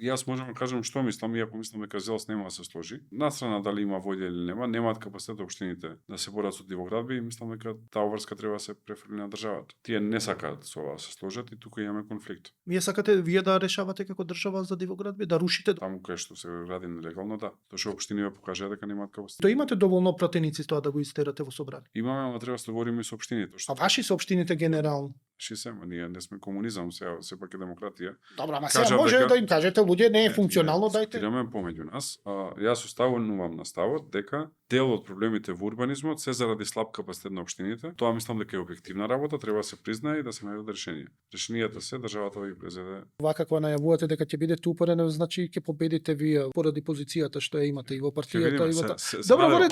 Јас можам да кажам што мислам, иако мислам дека Зелс нема да се сложи. Настрана дали има волја или нема, немаат капацитет општините да се борат со дивоградби и мислам дека таа врска треба да се префрли на државата. Тие не сакаат со ова да се сложат и тука имаме конфликт. Вие сакате вие да решавате како држава за дивоградби, да рушите? Таму кај што се гради нелегално, да. Тоа што општиниве покажаа дека немаат капацитет. То имате доволно пратеници тоа да го истерате во собрание. Имаме, ама треба да се договориме и со општините. А ваши се општините генерално? Сема, ние не сме комунизам, сепак е демократија. Добра, ама сега може да им кажете луѓе не е функционално, дајте. Дискутираме помеѓу нас. Јас оставувам на ставот дека дел од проблемите во урбанизмот се заради слаб капацитет на општините. Тоа мислам дека е објективна работа, треба да се признае и да се најдат решенија. Решенијата се државата да ги презеде. Вака кога најавувате дека ќе бидете упорени, значи ќе победите вие поради позицијата што ја имате и во партијата и во. Добро,